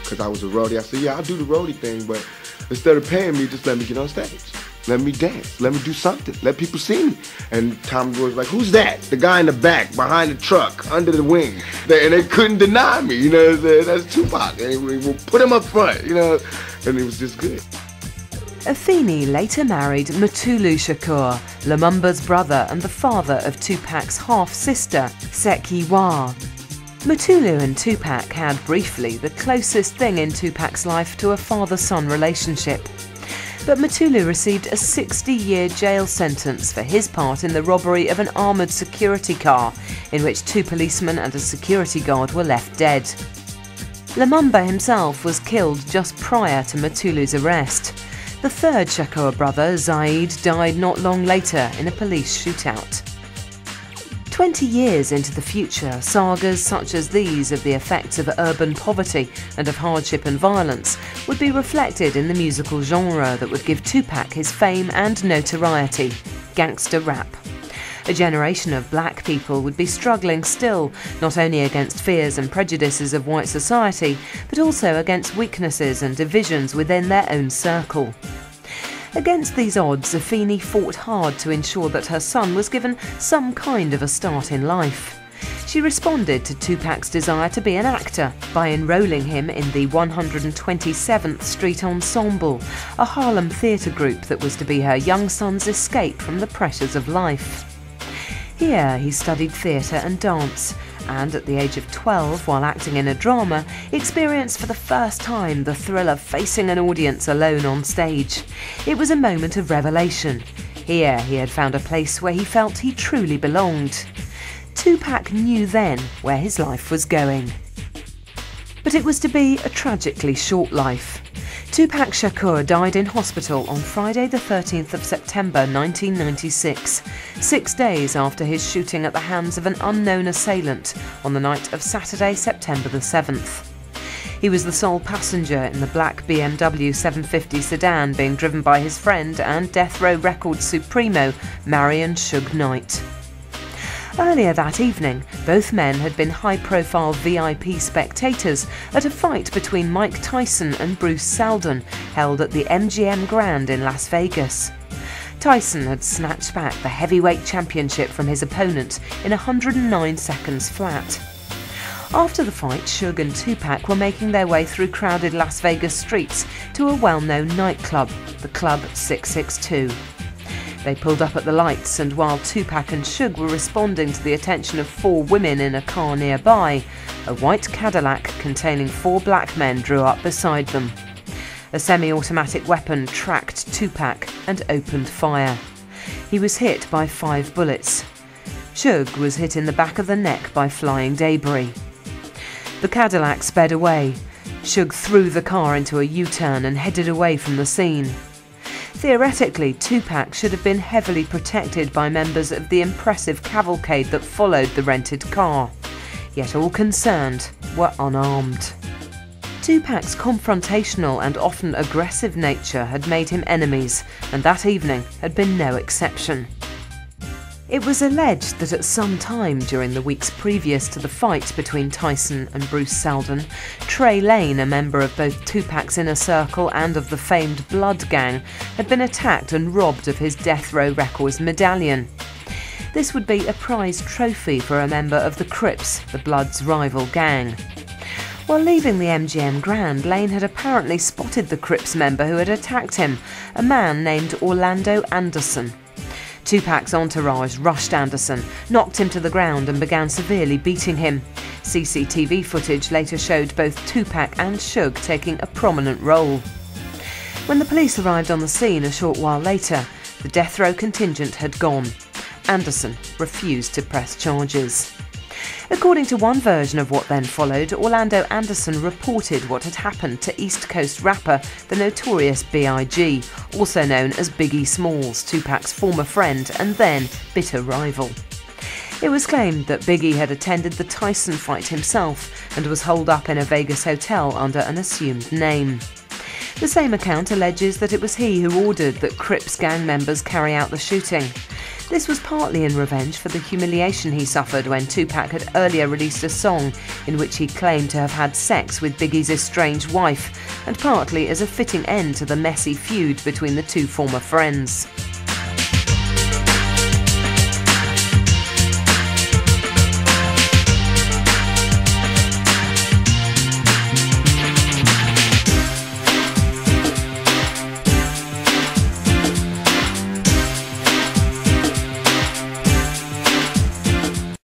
because I was a roadie. I said, yeah, I'll do the roadie thing, but instead of paying me, just let me get on stage. Let me dance. Let me do something. Let people see me. And Tommy was like, who's that? The guy in the back, behind the truck, under the wing. And they couldn't deny me, you know what I'm saying? That's Tupac. And we put him up front, you know, and it was just good. Afeni later married Mutulu Shakur, Lumumba's brother and the father of Tupac's half-sister, Sekiwa. Mutulu and Tupac had briefly the closest thing in Tupac's life to a father-son relationship. But Mutulu received a 60-year jail sentence for his part in the robbery of an armoured security car, in which 2 policemen and a security guard were left dead. Lumumba himself was killed just prior to Mutulu's arrest. The third Shakur brother, Zaid, died not long later in a police shootout. 20 years into the future, sagas such as these of the effects of urban poverty and of hardship and violence would be reflected in the musical genre that would give Tupac his fame and notoriety: gangster rap. A generation of black people would be struggling still, not only against fears and prejudices of white society, but also against weaknesses and divisions within their own circle. Against these odds, Afeni fought hard to ensure that her son was given some kind of a start in life. She responded to Tupac's desire to be an actor by enrolling him in the 127th Street Ensemble, a Harlem theatre group that was to be her young son's escape from the pressures of life. Here he studied theatre and dance, and at the age of 12, while acting in a drama, experienced for the first time the thrill of facing an audience alone on stage. It was a moment of revelation. Here he had found a place where he felt he truly belonged. Tupac knew then where his life was going. But it was to be a tragically short life. Tupac Shakur died in hospital on Friday the 13th of September 1996, 6 days after his shooting at the hands of an unknown assailant on the night of Saturday, September the 7th. He was the sole passenger in the black BMW 750 sedan being driven by his friend and Death Row Records supremo, Marion Suge Knight. Earlier that evening, both men had been high-profile VIP spectators at a fight between Mike Tyson and Bruce Seldon, held at the MGM Grand in Las Vegas. Tyson had snatched back the heavyweight championship from his opponent in 109 seconds flat. After the fight, Suge and Tupac were making their way through crowded Las Vegas streets to a well-known nightclub, the Club 662. They pulled up at the lights, and while Tupac and Suge were responding to the attention of 4 women in a car nearby, a white Cadillac containing 4 black men drew up beside them. A semi-automatic weapon tracked Tupac and opened fire. He was hit by 5 bullets. Suge was hit in the back of the neck by flying debris. The Cadillac sped away. Suge threw the car into a U-turn and headed away from the scene. Theoretically, Tupac should have been heavily protected by members of the impressive cavalcade that followed the rented car. Yet all concerned were unarmed. Tupac's confrontational and often aggressive nature had made him enemies, and that evening had been no exception. It was alleged that at some time during the weeks previous to the fight between Tyson and Bruce Seldon, Trey Lane, a member of both Tupac's inner circle and of the famed Blood Gang, had been attacked and robbed of his Death Row Records medallion. This would be a prized trophy for a member of the Crips, the Blood's rival gang. While leaving the MGM Grand, Lane had apparently spotted the Crips member who had attacked him, a man named Orlando Anderson. Tupac's entourage rushed Anderson, knocked him to the ground and began severely beating him. CCTV footage later showed both Tupac and Suge taking a prominent role. When the police arrived on the scene a short while later, the death row contingent had gone. Anderson refused to press charges. According to one version of what then followed, Orlando Anderson reported what had happened to East Coast rapper the notorious B.I.G., also known as Biggie Smalls, Tupac's former friend and then bitter rival. It was claimed that Biggie had attended the Tyson fight himself and was holed up in a Vegas hotel under an assumed name. The same account alleges that it was he who ordered that Crips gang members carry out the shooting. This was partly in revenge for the humiliation he suffered when Tupac had earlier released a song in which he claimed to have had sex with Biggie's estranged wife, and partly as a fitting end to the messy feud between the two former friends.